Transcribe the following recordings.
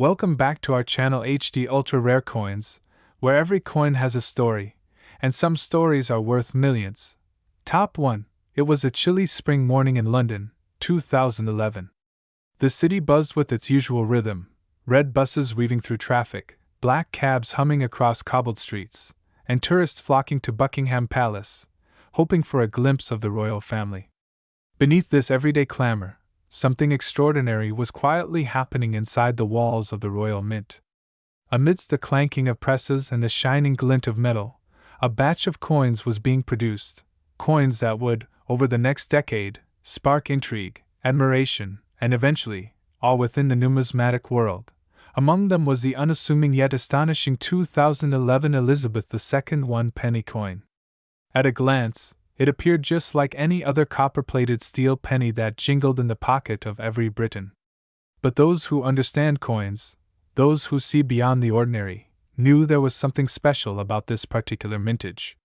Welcome back to our channel HD Ultra Rare Coins, where every coin has a story, and some stories are worth millions. Top 1. It was a chilly spring morning in London, 2011. The city buzzed with its usual rhythm, red buses weaving through traffic, black cabs humming across cobbled streets, and tourists flocking to Buckingham Palace, hoping for a glimpse of the royal family. Beneath this everyday clamor, something extraordinary was quietly happening inside the walls of the Royal Mint. Amidst the clanking of presses and the shining glint of metal, a batch of coins was being produced, coins that would, over the next decade, spark intrigue, admiration, and eventually, all within the numismatic world. Among them was the unassuming yet astonishing 2011 Elizabeth II 1-penny coin. At a glance, it appeared just like any other copper-plated steel penny that jingled in the pocket of every Briton. But those who understand coins, those who see beyond the ordinary, knew there was something special about this particular mintage.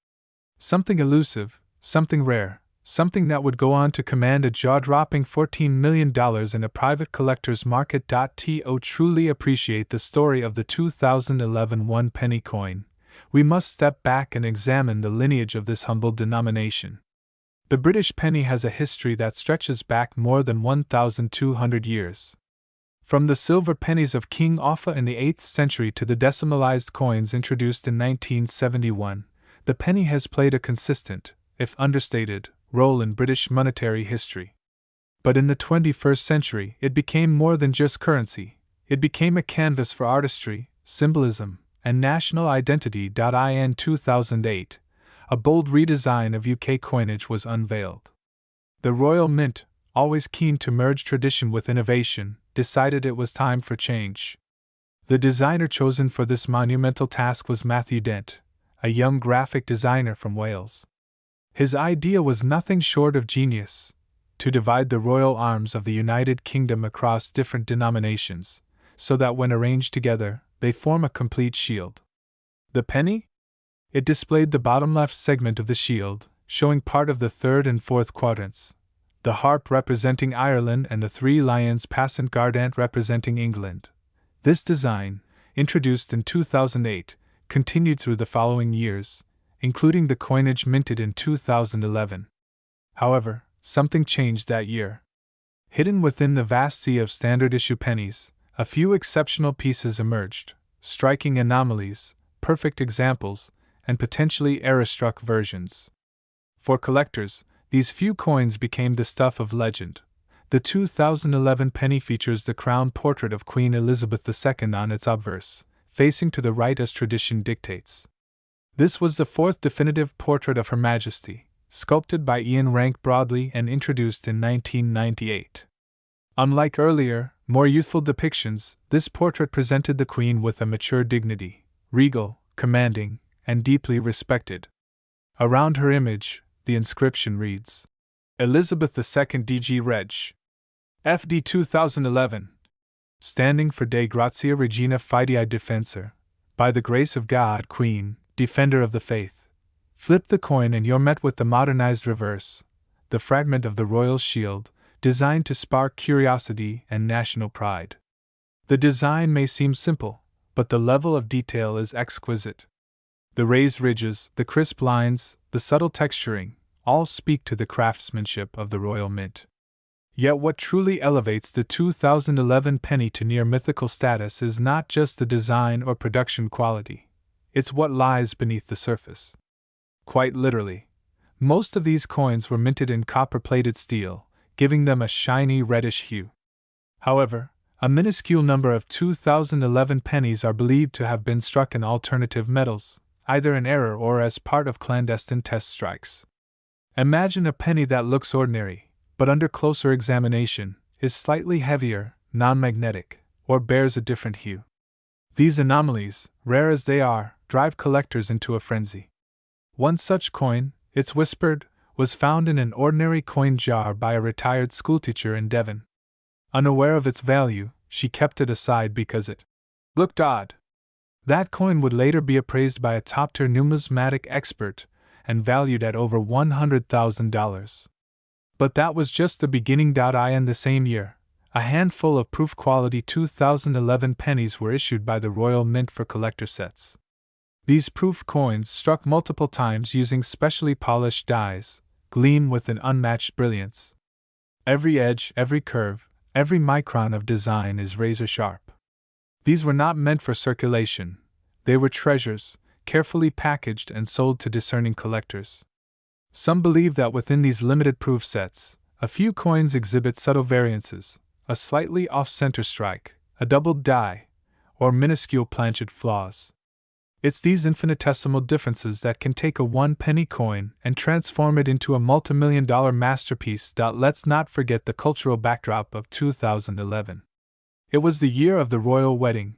Something elusive, something rare, something that would go on to command a jaw-dropping $14 million in a private collector's market. To truly appreciate the story of the 2011 1-penny coin, we must step back and examine the lineage of this humble denomination. The British penny has a history that stretches back more than 1,200 years. From the silver pennies of King Offa in the 8th century to the decimalized coins introduced in 1971, the penny has played a consistent, if understated, role in British monetary history. But in the 21st century, it became more than just currency. It became a canvas for artistry, symbolism, and national identity. In 2008, a bold redesign of UK coinage was unveiled. The Royal Mint, always keen to merge tradition with innovation, decided it was time for change. The designer chosen for this monumental task was Matthew Dent, a young graphic designer from Wales. His idea was nothing short of genius: to divide the royal arms of the United Kingdom across different denominations, so that when arranged together, they form a complete shield. The penny? It displayed the bottom left segment of the shield, showing part of the third and fourth quadrants, the harp representing Ireland and the three lions passant guardant representing England. This design, introduced in 2008, continued through the following years, including the coinage minted in 2011. However, something changed that year. Hidden within the vast sea of standard issue pennies, a few exceptional pieces emerged, striking anomalies, perfect examples, and potentially error-struck versions. For collectors, these few coins became the stuff of legend. The 2011 penny features the crown portrait of Queen Elizabeth II on its obverse, facing to the right as tradition dictates. This was the fourth definitive portrait of Her Majesty, sculpted by Ian Rank Broadley and introduced in 1998. Unlike earlier, more youthful depictions, this portrait presented the Queen with a mature dignity, regal, commanding, and deeply respected. Around her image, the inscription reads, Elizabeth II DG Reg. FD 2011. Standing for De Grazia Regina Fidei Defensor. By the grace of God, Queen, Defender of the Faith. Flip the coin and you're met with the modernized reverse, the fragment of the royal shield, designed to spark curiosity and national pride. The design may seem simple, but the level of detail is exquisite. The raised ridges, the crisp lines, the subtle texturing, all speak to the craftsmanship of the Royal Mint. Yet what truly elevates the 2011 penny to near mythical status is not just the design or production quality. It's what lies beneath the surface. Quite literally, most of these coins were minted in copper-plated steel, giving them a shiny reddish hue. However, a minuscule number of 2011 pennies are believed to have been struck in alternative metals, either in error or as part of clandestine test strikes. Imagine a penny that looks ordinary, but under closer examination, is slightly heavier, non-magnetic, or bears a different hue. These anomalies, rare as they are, drive collectors into a frenzy. One such coin, it's whispered, was found in an ordinary coin jar by a retired schoolteacher in Devon. Unaware of its value, she kept it aside because it looked odd. That coin would later be appraised by a top-tier numismatic expert and valued at over $100,000. But that was just the beginning. In the same year, A handful of proof-quality 2011 pennies were issued by the Royal Mint for collector sets. These proof coins, struck multiple times using specially polished dies, gleam with an unmatched brilliance. Every edge, every curve, every micron of design is razor-sharp. These were not meant for circulation. They were treasures, carefully packaged and sold to discerning collectors. Some believe that within these limited proof sets, a few coins exhibit subtle variances, a slightly off-center strike, a doubled die, or minuscule planchet flaws. It's these infinitesimal differences that can take a 1-penny coin and transform it into a multimillion-dollar masterpiece. Let's not forget the cultural backdrop of 2011. It was the year of the royal wedding.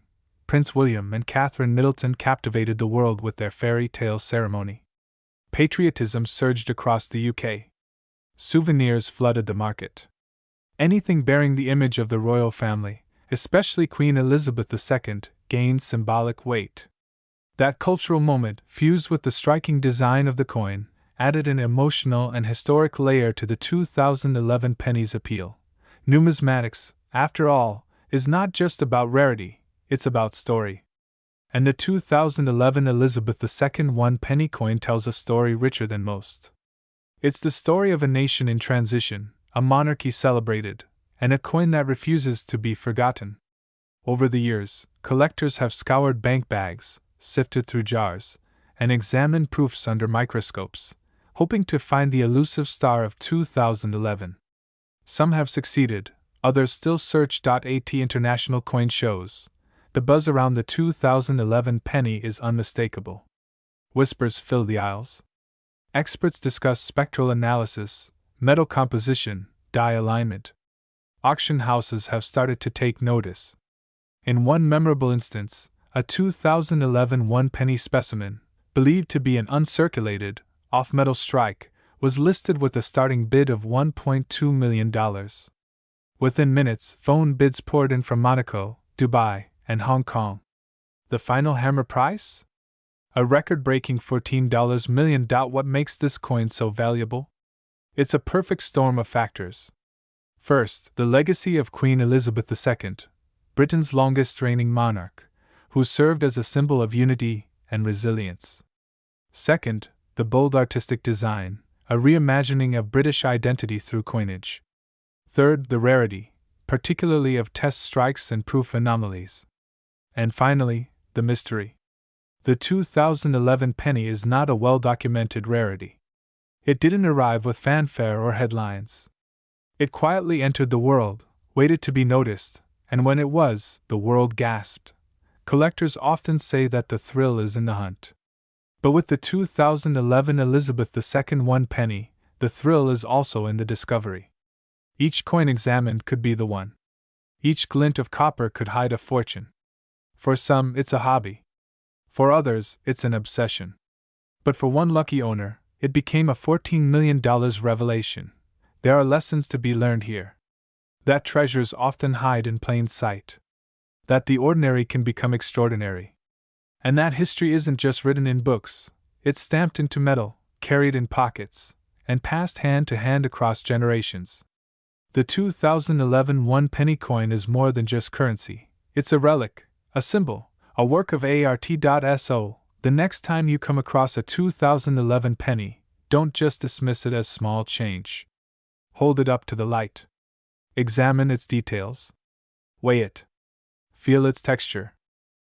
Prince William and Catherine Middleton captivated the world with their fairy tale ceremony. Patriotism surged across the UK. Souvenirs flooded the market. Anything bearing the image of the royal family, especially Queen Elizabeth II, gained symbolic weight. That cultural moment, fused with the striking design of the coin, added an emotional and historic layer to the 2011 penny's appeal. Numismatics, after all, is not just about rarity, it's about story. And the 2011 Elizabeth II 1-penny coin tells a story richer than most. It's the story of a nation in transition, a monarchy celebrated, and a coin that refuses to be forgotten. Over the years, collectors have scoured bank bags, sifted through jars, and examined proofs under microscopes, hoping to find the elusive star of 2011. Some have succeeded, others still search. At international coin shows, the buzz around the 2011 penny is unmistakable. Whispers fill the aisles. Experts discuss spectral analysis, metal composition, die alignment. Auction houses have started to take notice. In one memorable instance, a 2011 1-penny specimen, believed to be an uncirculated, off-metal strike, was listed with a starting bid of $1.2 million. Within minutes, phone bids poured in from Monaco, Dubai, and Hong Kong. The final hammer price? A record-breaking $14 million. What makes this coin so valuable? It's a perfect storm of factors. First, the legacy of Queen Elizabeth II, Britain's longest-reigning monarch, who served as a symbol of unity and resilience. Second, the bold artistic design, a reimagining of British identity through coinage. Third, the rarity, particularly of test strikes and proof anomalies. And finally, the mystery. The 2011 penny is not a well-documented rarity. It didn't arrive with fanfare or headlines. It quietly entered the world, waited to be noticed, and when it was, the world gasped. Collectors often say that the thrill is in the hunt. But with the 2011 Elizabeth II 1-penny, the thrill is also in the discovery. Each coin examined could be the one. Each glint of copper could hide a fortune. For some, it's a hobby. For others, it's an obsession. But for one lucky owner, it became a $14 million revelation. There are lessons to be learned here. That treasures often hide in plain sight. That the ordinary can become extraordinary. And that history isn't just written in books, it's stamped into metal, carried in pockets, and passed hand to hand across generations. The 2011 1-penny coin is more than just currency. It's a relic, a symbol, a work of art.so. The next time you come across a 2011 penny, don't just dismiss it as small change. Hold it up to the light. Examine its details. Weigh it. Feel its texture.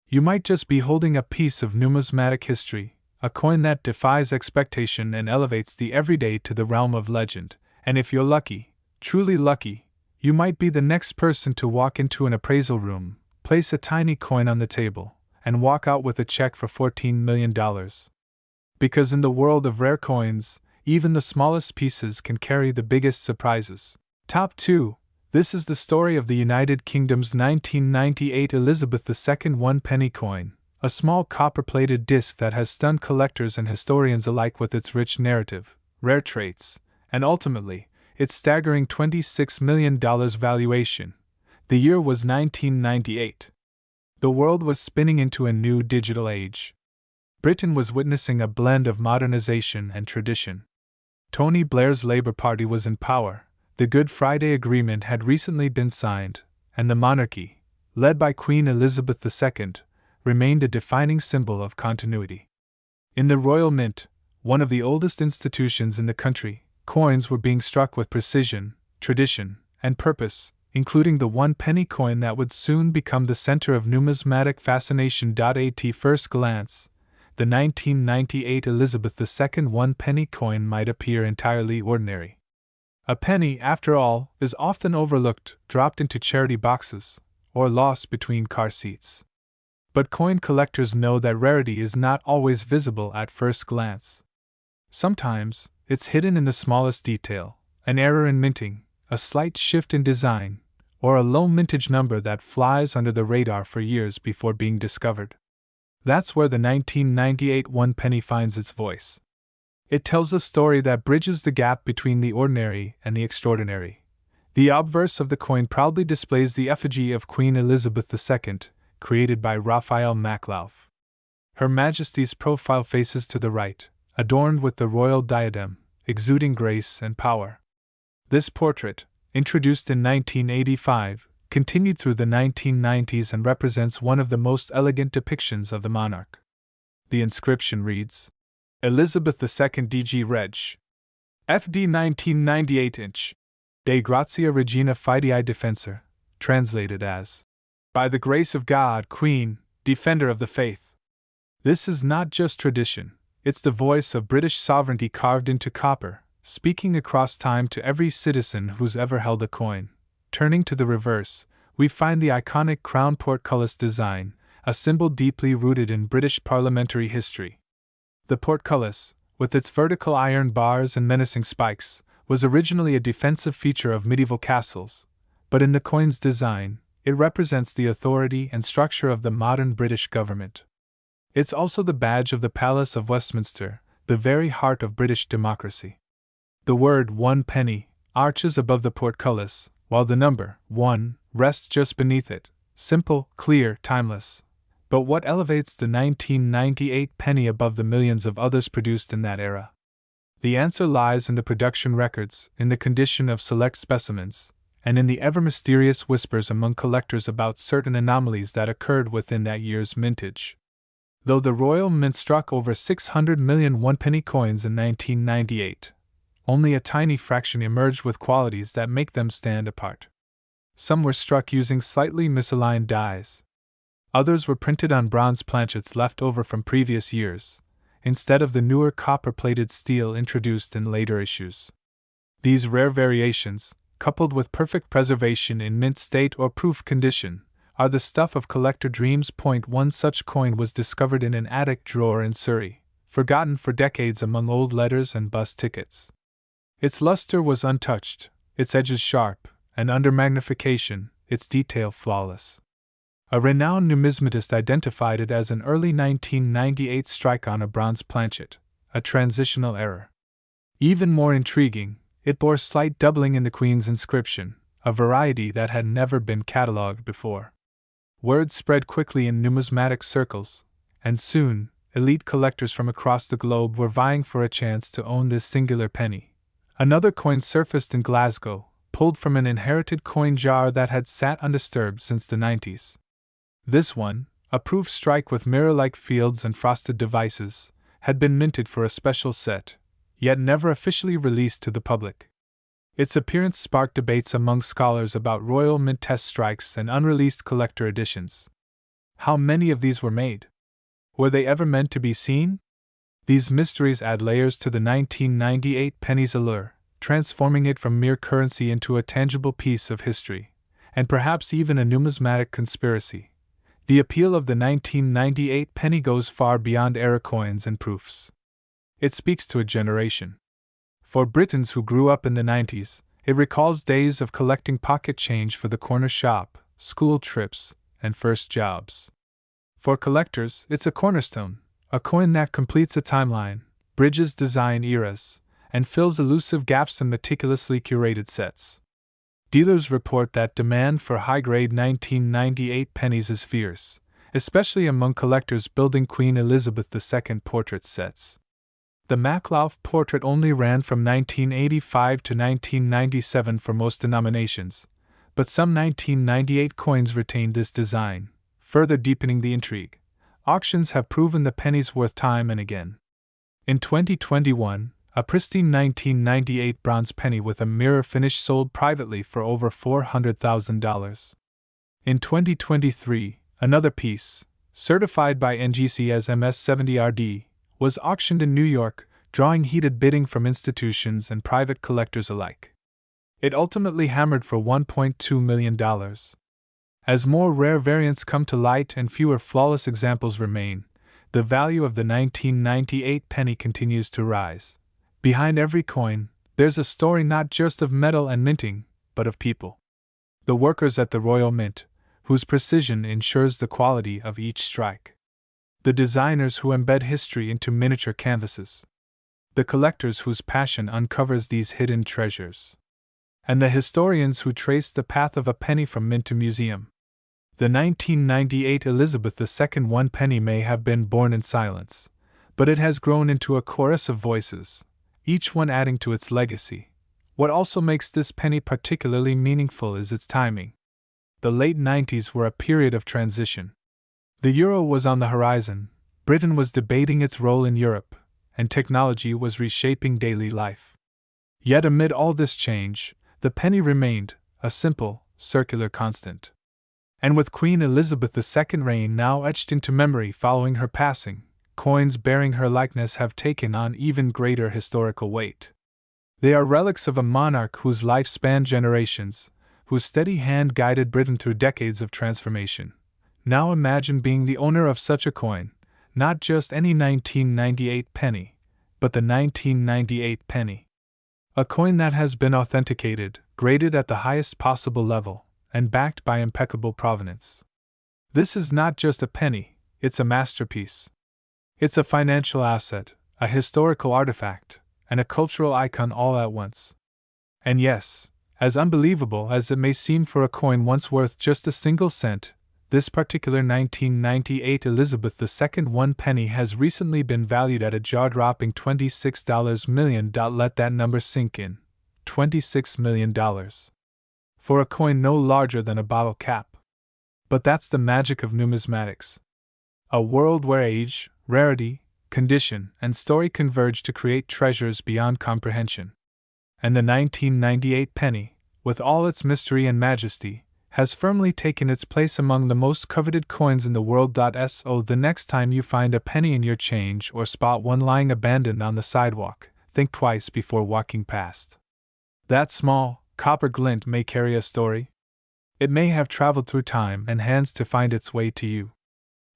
You might just be holding a piece of numismatic history, a coin that defies expectation and elevates the everyday to the realm of legend, and if you're lucky, truly lucky, you might be the next person to walk into an appraisal room, place a tiny coin on the table, and walk out with a check for $14 million. Because in the world of rare coins, even the smallest pieces can carry the biggest surprises. Top 2. This is the story of the United Kingdom's 1998 Elizabeth II 1-penny coin, a small copper-plated disc that has stunned collectors and historians alike with its rich narrative, rare traits, and ultimately, its staggering $26 million valuation. The year was 1998. The world was spinning into a new digital age. Britain was witnessing a blend of modernization and tradition. Tony Blair's Labour Party was in power, The Good Friday Agreement had recently been signed, and the monarchy, led by Queen Elizabeth II, remained a defining symbol of continuity. In the Royal Mint, one of the oldest institutions in the country, coins were being struck with precision, tradition, and purpose, including the 1 penny coin that would soon become the center of numismatic fascination. At first glance, the 1998 Elizabeth II 1 penny coin might appear entirely ordinary. A penny, after all, is often overlooked, dropped into charity boxes, or lost between car seats. But coin collectors know that rarity is not always visible at first glance. Sometimes, it's hidden in the smallest detail, an error in minting, a slight shift in design, or a low mintage number that flies under the radar for years before being discovered. That's where the 1998 1 penny finds its voice. It tells a story that bridges the gap between the ordinary and the extraordinary. The obverse of the coin proudly displays the effigy of Queen Elizabeth II, created by Raphael Maclauff. Her Majesty's profile faces to the right, adorned with the royal diadem, exuding grace and power. This portrait, introduced in 1985, continued through the 1990s and represents one of the most elegant depictions of the monarch. The inscription reads, Elizabeth II DG Reg. FD 1998 inch. De Grazia Regina Fidei Defensor, translated as, By the grace of God, Queen, Defender of the Faith. This is not just tradition, it's the voice of British sovereignty carved into copper, speaking across time to every citizen who's ever held a coin. Turning to the reverse, we find the iconic crown portcullis design, a symbol deeply rooted in British parliamentary history. The portcullis, with its vertical iron bars and menacing spikes, was originally a defensive feature of medieval castles, but in the coin's design, it represents the authority and structure of the modern British government. It's also the badge of the Palace of Westminster, the very heart of British democracy. The word 1 penny arches above the portcullis, while the number 1 rests just beneath it, simple, clear, timeless. But what elevates the 1998 penny above the millions of others produced in that era? The answer lies in the production records, in the condition of select specimens, and in the ever-mysterious whispers among collectors about certain anomalies that occurred within that year's mintage. Though the Royal Mint struck over 600 million 1 penny coins in 1998, only a tiny fraction emerged with qualities that make them stand apart. Some were struck using slightly misaligned dies. Others were printed on bronze planchets left over from previous years, instead of the newer copper-plated steel introduced in later issues. These rare variations, coupled with perfect preservation in mint state or proof condition, are the stuff of collector dreams. One such coin was discovered in an attic drawer in Surrey, forgotten for decades among old letters and bus tickets. Its luster was untouched, its edges sharp, and under magnification, its detail flawless. A renowned numismatist identified it as an early 1998 strike on a bronze planchet, a transitional error. Even more intriguing, it bore slight doubling in the Queen's inscription, a variety that had never been catalogued before. Word spread quickly in numismatic circles, and soon, elite collectors from across the globe were vying for a chance to own this singular penny. Another coin surfaced in Glasgow, pulled from an inherited coin jar that had sat undisturbed since the 90s. This one, a proof strike with mirror-like fields and frosted devices, had been minted for a special set, yet never officially released to the public. Its appearance sparked debates among scholars about Royal Mint test strikes and unreleased collector editions. How many of these were made? Were they ever meant to be seen? These mysteries add layers to the 1998 penny's allure, transforming it from mere currency into a tangible piece of history, and perhaps even a numismatic conspiracy. The appeal of the 1998 penny goes far beyond era coins and proofs. It speaks to a generation. For Britons who grew up in the 90s, it recalls days of collecting pocket change for the corner shop, school trips, and first jobs. For collectors, it's a cornerstone, a coin that completes a timeline, bridges design eras, and fills elusive gaps in meticulously curated sets. Dealers report that demand for high-grade 1998 pennies is fierce, especially among collectors building Queen Elizabeth II portrait sets. The Maklauf portrait only ran from 1985 to 1997 for most denominations, but some 1998 coins retained this design, further deepening the intrigue. Auctions have proven the penny's worth time and again. In 2021, a pristine 1998 bronze penny with a mirror finish sold privately for over $400,000. In 2023, another piece, certified by NGC as MS70RD, was auctioned in New York, drawing heated bidding from institutions and private collectors alike. It ultimately hammered for $1.2 million. As more rare variants come to light and fewer flawless examples remain, the value of the 1998 penny continues to rise. Behind every coin, there's a story not just of metal and minting, but of people. The workers at the Royal Mint, whose precision ensures the quality of each strike. The designers who embed history into miniature canvases. The collectors whose passion uncovers these hidden treasures. And the historians who trace the path of a penny from mint to museum. The 1998 Elizabeth II 1 penny may have been born in silence, but it has grown into a chorus of voices, each one adding to its legacy. What also makes this penny particularly meaningful is its timing. The late 90s were a period of transition. The euro was on the horizon, Britain was debating its role in Europe, and technology was reshaping daily life. Yet amid all this change, the penny remained a simple, circular constant. And with Queen Elizabeth II's reign now etched into memory following her passing, coins bearing her likeness have taken on even greater historical weight. They are relics of a monarch whose life spanned generations, whose steady hand guided Britain through decades of transformation. Now imagine being the owner of such a coin, not just any 1998 penny, but the 1998 penny. A coin that has been authenticated, graded at the highest possible level, and backed by impeccable provenance. This is not just a penny, it's a masterpiece. It's a financial asset, a historical artifact, and a cultural icon all at once. And yes, as unbelievable as it may seem for a coin once worth just a single cent, this particular 1998 Elizabeth II 1 penny has recently been valued at a jaw-dropping $26 million. Let that number sink in. $26 million. For a coin no larger than a bottle cap. But that's the magic of numismatics. A world where age, rarity, condition, and story converge to create treasures beyond comprehension. And the 1998 penny, with all its mystery and majesty, has firmly taken its place among the most coveted coins in the world. So the next time you find a penny in your change or spot one lying abandoned on the sidewalk, think twice before walking past. That small, copper glint may carry a story. It may have traveled through time and hands to find its way to you.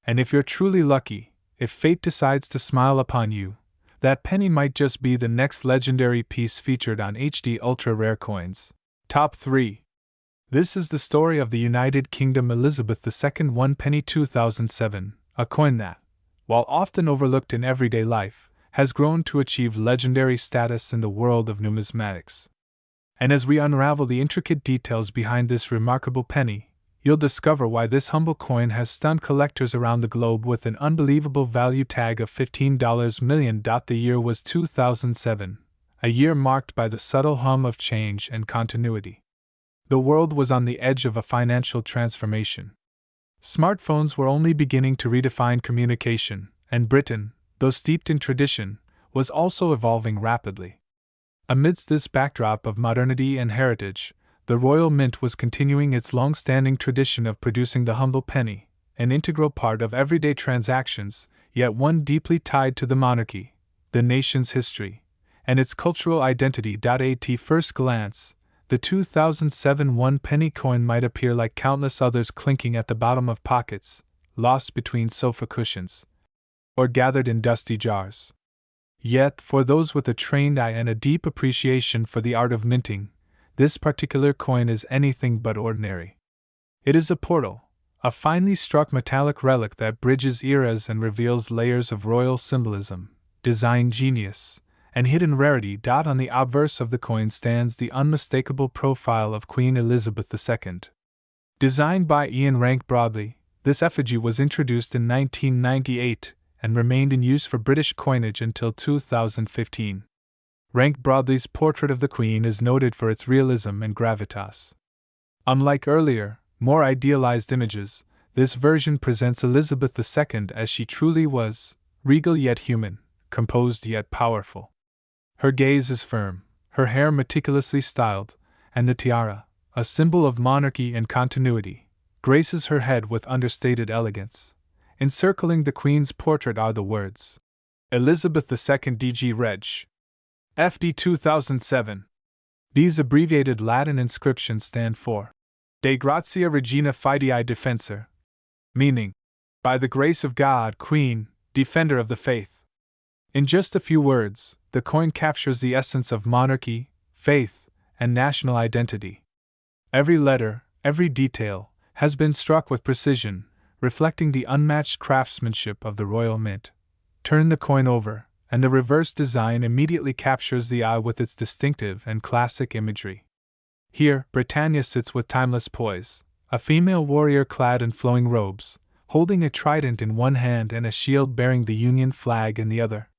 And if you're truly lucky, if fate decides to smile upon you, that penny might just be the next legendary piece featured on HD Ultra Rare Coins. Top 3. This is the story of the United Kingdom Elizabeth II 1 penny 2007, a coin that, while often overlooked in everyday life, has grown to achieve legendary status in the world of numismatics. And as we unravel the intricate details behind this remarkable penny, you'll discover why this humble coin has stunned collectors around the globe with an unbelievable value tag of $15 million. The year was 2007, a year marked by the subtle hum of change and continuity. The world was on the edge of a financial transformation. Smartphones were only beginning to redefine communication, and Britain, though steeped in tradition, was also evolving rapidly. Amidst this backdrop of modernity and heritage, the Royal Mint was continuing its long-standing tradition of producing the humble penny, an integral part of everyday transactions, yet one deeply tied to the monarchy, the nation's history, and its cultural identity. At first glance, the 2007 1 penny coin might appear like countless others clinking at the bottom of pockets, lost between sofa cushions, or gathered in dusty jars. Yet, for those with a trained eye and a deep appreciation for the art of minting, this particular coin is anything but ordinary. It is a portal, a finely struck metallic relic that bridges eras and reveals layers of royal symbolism, design genius, and hidden rarity. On the obverse of the coin stands the unmistakable profile of Queen Elizabeth II. Designed by Ian Rank Broadley, this effigy was introduced in 1998 and remained in use for British coinage until 2015. Rank Broadley's portrait of the Queen is noted for its realism and gravitas. Unlike earlier, more idealized images, this version presents Elizabeth II as she truly was, regal yet human, composed yet powerful. Her gaze is firm, her hair meticulously styled, and the tiara, a symbol of monarchy and continuity, graces her head with understated elegance. Encircling the Queen's portrait are the words, Elizabeth II DG Reg. FD 2007. These abbreviated Latin inscriptions stand for De Gratia Regina Fidei Defensor, meaning, by the grace of God, Queen, Defender of the Faith. In just a few words, the coin captures the essence of monarchy, faith, and national identity. Every letter, every detail, has been struck with precision, reflecting the unmatched craftsmanship of the Royal Mint. Turn the coin over, and the reverse design immediately captures the eye with its distinctive and classic imagery. Here, Britannia sits with timeless poise, a female warrior clad in flowing robes, holding a trident in one hand and a shield bearing the Union flag in the other.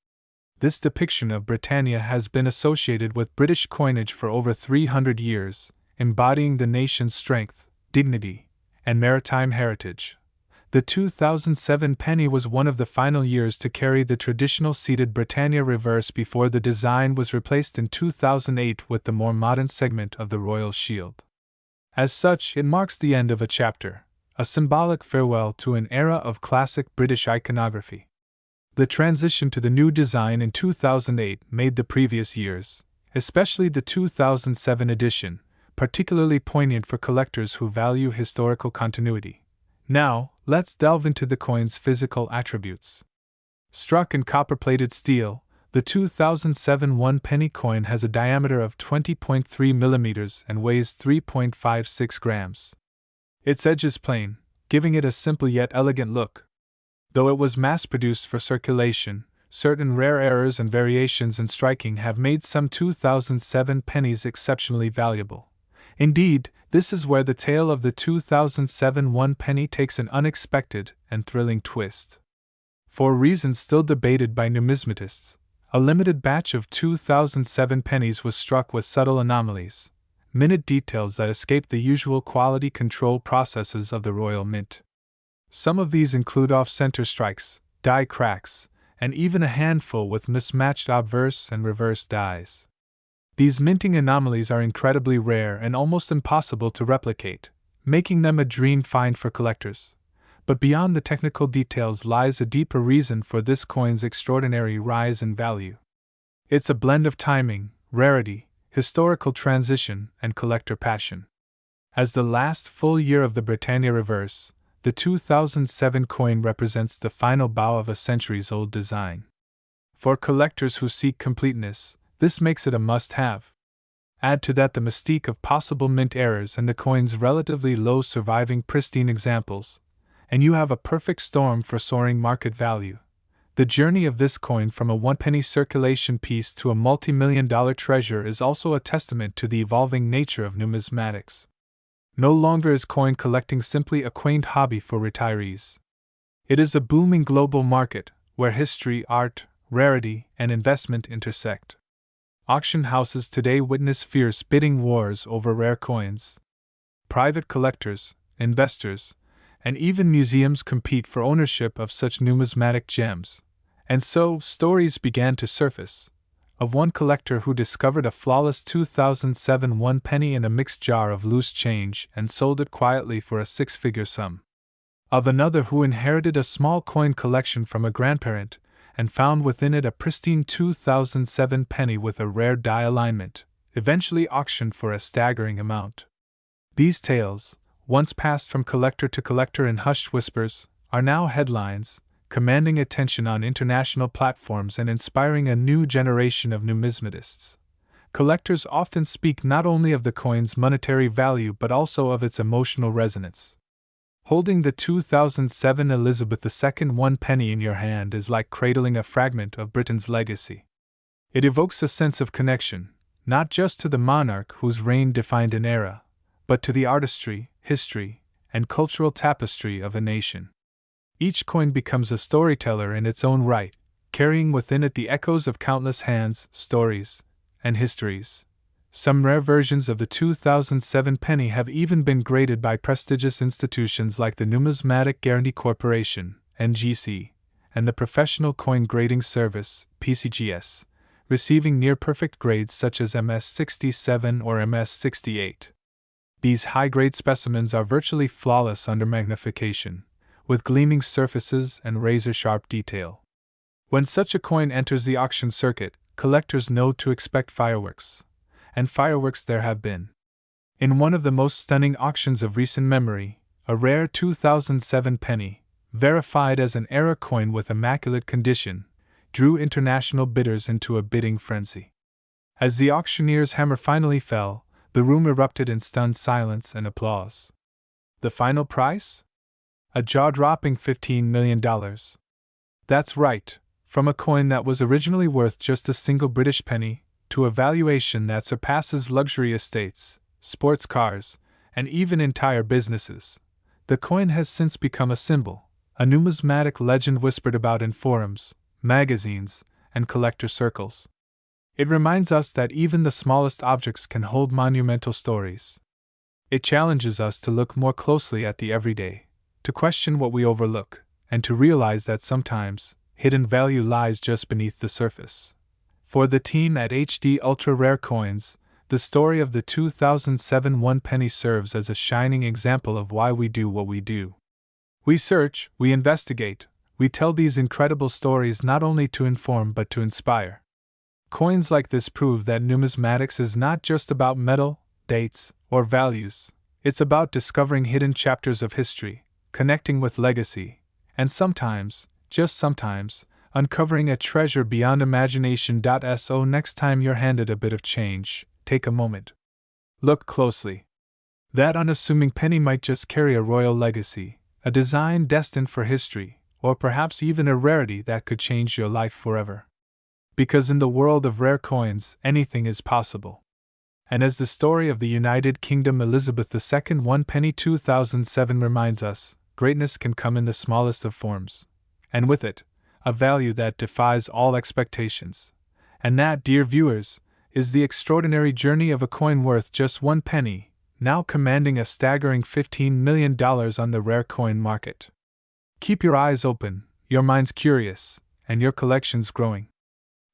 This depiction of Britannia has been associated with British coinage for over 300 years, embodying the nation's strength, dignity, and maritime heritage. The 2007 penny was one of the final years to carry the traditional seated Britannia reverse before the design was replaced in 2008 with the more modern segment of the Royal Shield. As such, it marks the end of a chapter, a symbolic farewell to an era of classic British iconography. The transition to the new design in 2008 made the previous years, especially the 2007 edition, particularly poignant for collectors who value historical continuity. Now, let's delve into the coin's physical attributes. Struck in copper-plated steel, the 2007 one-penny coin has a diameter of 20.3 mm and weighs 3.56 grams. Its edge is plain, giving it a simple yet elegant look. Though it was mass-produced for circulation, certain rare errors and variations in striking have made some 2007 pennies exceptionally valuable. Indeed, this is where the tale of the 2007 one penny takes an unexpected and thrilling twist. For reasons still debated by numismatists, a limited batch of 2007 pennies was struck with subtle anomalies, minute details that escaped the usual quality control processes of the Royal Mint. Some of these include off-center strikes, die cracks, and even a handful with mismatched obverse and reverse dies. These minting anomalies are incredibly rare and almost impossible to replicate, making them a dream find for collectors. But beyond the technical details lies a deeper reason for this coin's extraordinary rise in value. It's a blend of timing, rarity, historical transition, and collector passion. As the last full year of the Britannia reverse, the 2007 coin represents the final bow of a centuries-old design. For collectors who seek completeness, this makes it a must-have. Add to that the mystique of possible mint errors and the coin's relatively low surviving pristine examples, and you have a perfect storm for soaring market value. The journey of this coin from a one-penny circulation piece to a multi-million-dollar treasure is also a testament to the evolving nature of numismatics. No longer is coin collecting simply a quaint hobby for retirees. It is a booming global market, where history, art, rarity, and investment intersect. Auction houses today witness fierce bidding wars over rare coins. Private collectors, investors, and even museums compete for ownership of such numismatic gems. And so, stories began to surface of one collector who discovered a flawless 2007 one penny in a mixed jar of loose change and sold it quietly for a six-figure sum. Of another who inherited a small coin collection from a grandparent and found within it a pristine 2007 penny with a rare die alignment, eventually auctioned for a staggering amount. These tales, once passed from collector to collector in hushed whispers, are now headlines, commanding attention on international platforms and inspiring a new generation of numismatists. Collectors often speak not only of the coin's monetary value but also of its emotional resonance. Holding the 2007 Elizabeth II one penny in your hand is like cradling a fragment of Britain's legacy. It evokes a sense of connection, not just to the monarch whose reign defined an era, but to the artistry, history, and cultural tapestry of a nation. Each coin becomes a storyteller in its own right, carrying within it the echoes of countless hands, stories, and histories. Some rare versions of the 2007 penny have even been graded by prestigious institutions like the Numismatic Guarantee Corporation, (NGC), and the Professional Coin Grading Service, (PCGS), receiving near-perfect grades such as MS-67 or MS-68. These high-grade specimens are virtually flawless under magnification, with gleaming surfaces and razor-sharp detail. When such a coin enters the auction circuit, collectors know to expect fireworks. And fireworks there have been. In one of the most stunning auctions of recent memory, a rare 2007 penny, verified as an era coin with immaculate condition, drew international bidders into a bidding frenzy. As the auctioneer's hammer finally fell, the room erupted in stunned silence and applause. The final price? A jaw-dropping $15 million. That's right, from a coin that was originally worth just a single British penny, to a valuation that surpasses luxury estates, sports cars, and even entire businesses. The coin has since become a symbol, a numismatic legend whispered about in forums, magazines, and collector circles. It reminds us that even the smallest objects can hold monumental stories. It challenges us to look more closely at the everyday, to question what we overlook, and to realize that sometimes, hidden value lies just beneath the surface. For the team at HD Ultra Rare Coins, the story of the 2007 one penny serves as a shining example of why we do what we do. We search, we investigate, we tell these incredible stories not only to inform but to inspire. Coins like this prove that numismatics is not just about metal, dates, or values. It's about discovering hidden chapters of history, connecting with legacy, and sometimes, just sometimes, uncovering a treasure beyond imagination. So next time you're handed a bit of change, take a moment. Look closely. That unassuming penny might just carry a royal legacy, a design destined for history, or perhaps even a rarity that could change your life forever. Because in the world of rare coins, anything is possible. And as the story of the United Kingdom Elizabeth II one penny 2007 reminds us, greatness can come in the smallest of forms. And with it, a value that defies all expectations. And that, dear viewers, is the extraordinary journey of a coin worth just one penny, now commanding a staggering $15 million on the rare coin market. Keep your eyes open, your minds curious, and your collections growing.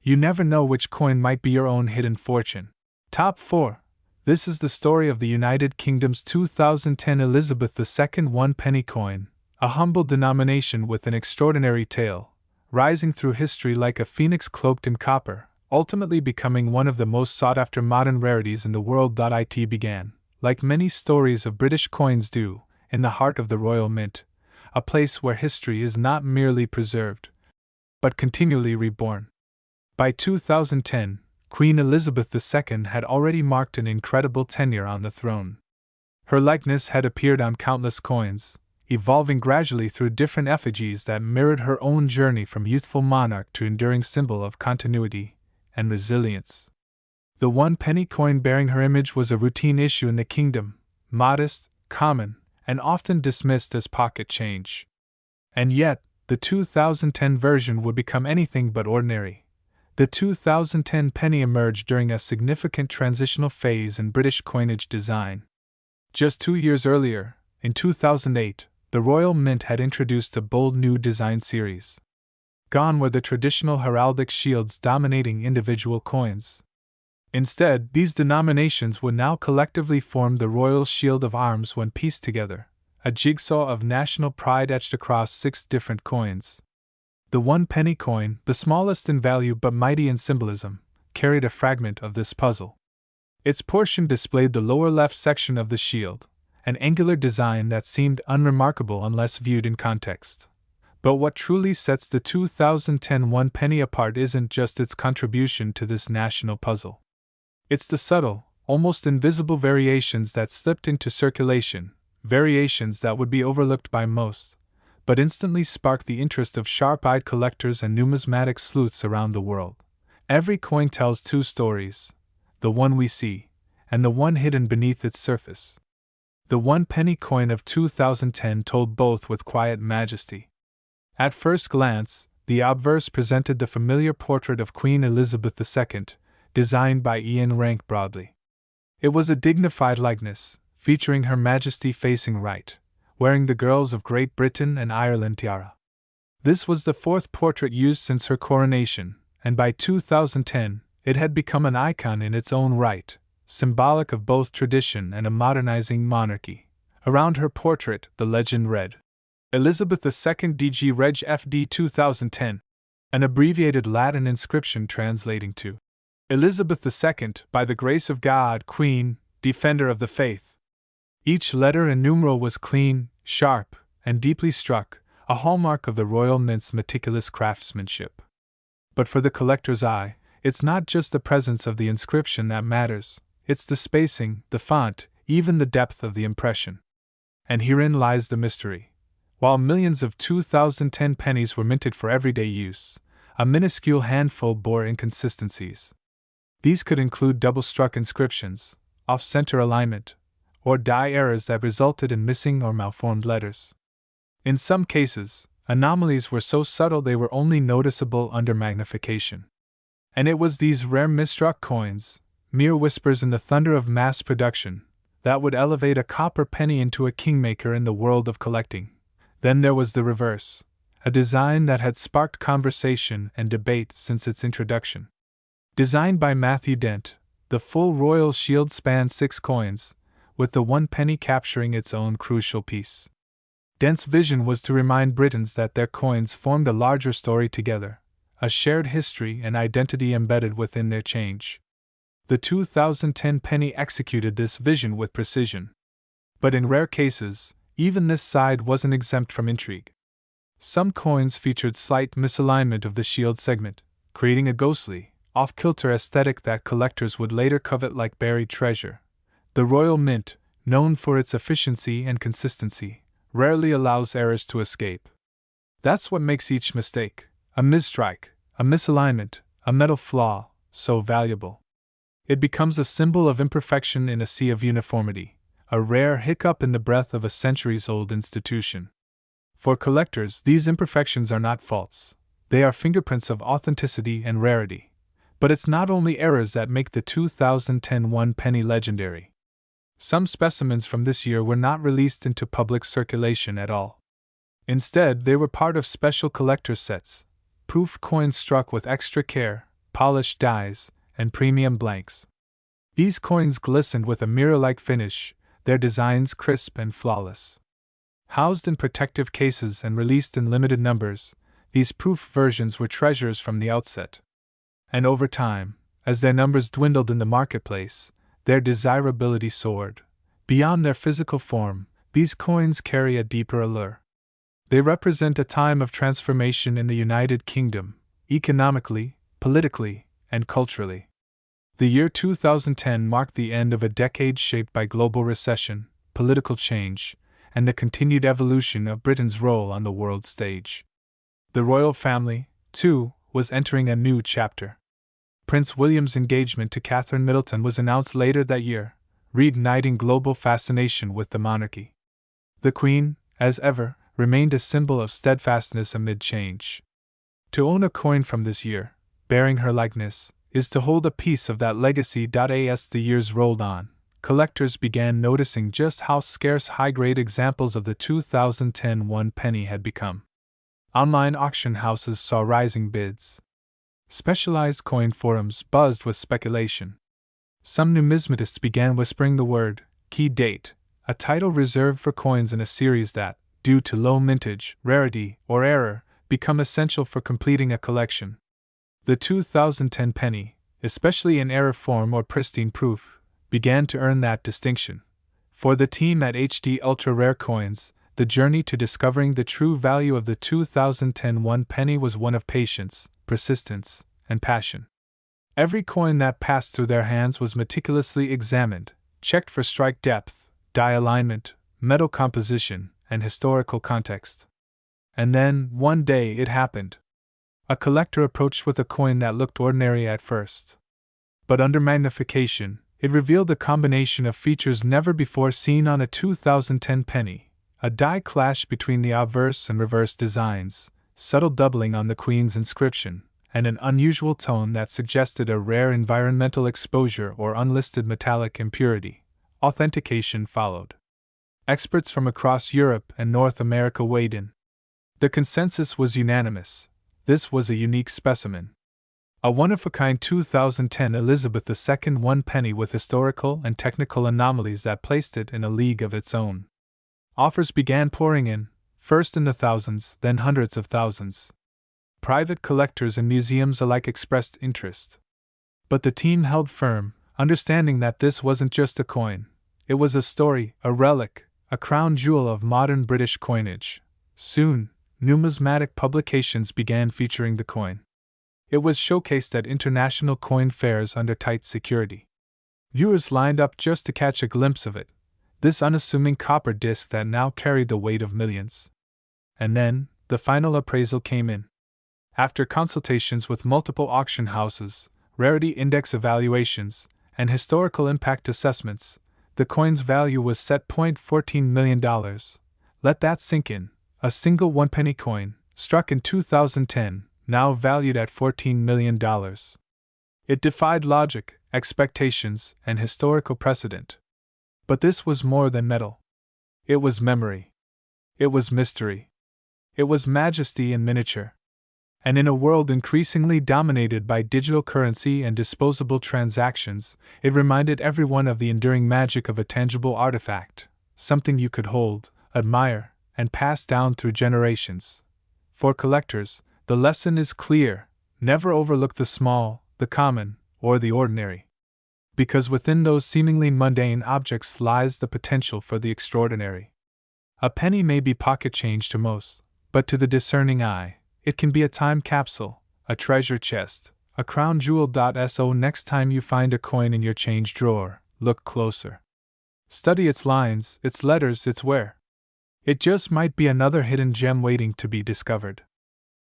You never know which coin might be your own hidden fortune. Top 4. This is the story of the United Kingdom's 2010 Elizabeth II one penny coin, a humble denomination with an extraordinary tale, rising through history like a phoenix cloaked in copper, ultimately becoming one of the most sought-after modern rarities in the world. It began, like many stories of British coins do, in the heart of the Royal Mint, a place where history is not merely preserved, but continually reborn. By 2010, Queen Elizabeth II had already marked an incredible tenure on the throne. Her likeness had appeared on countless coins, evolving gradually through different effigies that mirrored her own journey from youthful monarch to enduring symbol of continuity and resilience. The one penny coin bearing her image was a routine issue in the kingdom, modest, common, and often dismissed as pocket change. And yet, the 2010 version would become anything but ordinary. The 2010 penny emerged during a significant transitional phase in British coinage design. Just 2 years earlier, in 2008, the Royal Mint had introduced a bold new design series. Gone were the traditional heraldic shields dominating individual coins. Instead, these denominations would now collectively form the Royal Shield of Arms when pieced together, a jigsaw of national pride etched across 6 different coins. The one penny coin, the smallest in value but mighty in symbolism, carried a fragment of this puzzle. Its portion displayed the lower left section of the shield, an angular design that seemed unremarkable unless viewed in context. But what truly sets the 2010 one penny apart isn't just its contribution to this national puzzle. It's the subtle, almost invisible variations that slipped into circulation, variations that would be overlooked by most, but instantly sparked the interest of sharp-eyed collectors and numismatic sleuths around the world. Every coin tells 2 stories, the one we see, and the one hidden beneath its surface. The one penny coin of 2010 told both with quiet majesty. At first glance, the obverse presented the familiar portrait of Queen Elizabeth II, designed by Ian Rank Broadley. It was a dignified likeness, featuring Her Majesty facing right, wearing the girls of Great Britain and Ireland tiara. This was the fourth portrait used since her coronation, and by 2010, it had become an icon in its own right, symbolic of both tradition and a modernizing monarchy. Around her portrait, the legend read, Elizabeth II DG Reg FD 2010, an abbreviated Latin inscription translating to Elizabeth II, by the grace of God, Queen, Defender of the Faith. Each letter and numeral was clean, sharp, and deeply struck, a hallmark of the Royal Mint's meticulous craftsmanship. But for the collector's eye, it's not just the presence of the inscription that matters, it's the spacing, the font, even the depth of the impression. And herein lies the mystery. While millions of 2010 pennies were minted for everyday use, a minuscule handful bore inconsistencies. These could include double-struck inscriptions, off-center alignment, or die errors that resulted in missing or malformed letters. In some cases, anomalies were so subtle they were only noticeable under magnification. And it was these rare misstruck coins, mere whispers in the thunder of mass production, that would elevate a copper penny into a kingmaker in the world of collecting. Then there was the reverse, a design that had sparked conversation and debate since its introduction. Designed by Matthew Dent, the full royal shield spanned 6 coins, with the 1 penny capturing its own crucial piece. Dent's vision was to remind Britons that their coins formed a larger story together, a shared history and identity embedded within their change. The 2010 penny executed this vision with precision. But in rare cases, even this side wasn't exempt from intrigue. Some coins featured slight misalignment of the shield segment, creating a ghostly, off-kilter aesthetic that collectors would later covet like buried treasure. The Royal Mint, known for its efficiency and consistency, rarely allows errors to escape. That's what makes each mistake, a misstrike, a misalignment, a metal flaw, so valuable. It becomes a symbol of imperfection in a sea of uniformity, a rare hiccup in the breath of a centuries-old institution. For collectors, these imperfections are not faults, they are fingerprints of authenticity and rarity. But it's not only errors that make the 2010 1 penny legendary. Some specimens from this year were not released into public circulation at all. Instead, they were part of special collector's sets, proof coins struck with extra care, polished dies, and premium blanks. These coins glistened with a mirror-like finish, their designs crisp and flawless. Housed in protective cases and released in limited numbers, these proof versions were treasures from the outset. And over time, as their numbers dwindled in the marketplace, their desirability soared. Beyond their physical form, these coins carry a deeper allure. They represent a time of transformation in the United Kingdom, economically, politically, and culturally. The year 2010 marked the end of a decade shaped by global recession, political change, and the continued evolution of Britain's role on the world stage. The royal family, too, was entering a new chapter. Prince William's engagement to Catherine Middleton was announced later that year, reigniting global fascination with the monarchy. The Queen, as ever, remained a symbol of steadfastness amid change. To own a coin from this year, bearing her likeness, is to hold a piece of that legacy. As the years rolled on, collectors began noticing just how scarce high-grade examples of the 2010 1 penny had become. Online auction houses saw rising bids. Specialized coin forums buzzed with speculation. Some numismatists began whispering the word, key date, a title reserved for coins in a series that, due to low mintage, rarity, or error, become essential for completing a collection. The 2010 penny, especially in error form or pristine proof, began to earn that distinction. For the team at HD Ultra Rare Coins, the journey to discovering the true value of the 2010 1 penny was one of patience, persistence, and passion. Every coin that passed through their hands was meticulously examined, checked for strike depth, die alignment, metal composition, and historical context. And then, one day, it happened. A collector approached with a coin that looked ordinary at first. But under magnification, it revealed a combination of features never before seen on a 2010 penny, a die clash between the obverse and reverse designs, subtle doubling on the Queen's inscription, and an unusual tone that suggested a rare environmental exposure or unlisted metallic impurity. Authentication followed. Experts from across Europe and North America weighed in. The consensus was unanimous. This was a unique specimen. A one-of-a-kind 2010 Elizabeth II 1 penny with historical and technical anomalies that placed it in a league of its own. Offers began pouring in, first in the thousands, then hundreds of thousands. Private collectors and museums alike expressed interest. But the team held firm, understanding that this wasn't just a coin. It was a story, a relic, a crown jewel of modern British coinage. Soon, numismatic publications began featuring the coin. It was showcased at international coin fairs under tight security. Viewers lined up just to catch a glimpse of it, this unassuming copper disc that now carried the weight of millions. And then, the final appraisal came in. After consultations with multiple auction houses, rarity index evaluations, and historical impact assessments, the coin's value was set $14 million. Let that sink in. A single 1 penny coin, struck in 2010, now valued at $14 million. It defied logic, expectations, and historical precedent. But this was more than metal. It was memory. It was mystery. It was majesty in miniature. And in a world increasingly dominated by digital currency and disposable transactions, it reminded everyone of the enduring magic of a tangible artifact, something you could hold, admire, and pass down through generations. For collectors, the lesson is clear: never overlook the small, the common, or the ordinary. Because within those seemingly mundane objects lies the potential for the extraordinary. A penny may be pocket change to most, but to the discerning eye, it can be a time capsule, a treasure chest, a crown jewel. So next time you find a coin in your change drawer, look closer. Study its lines, its letters, its wear. It just might be another hidden gem waiting to be discovered.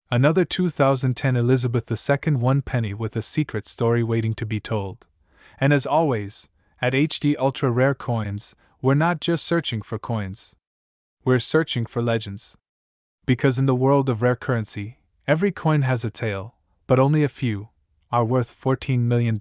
Another 2010 Elizabeth II 1 penny with a secret story waiting to be told. And as always, at HD Ultra Rare Coins, we're not just searching for coins. We're searching for legends. Because in the world of rare currency, every coin has a tale, but only a few are worth $14 million.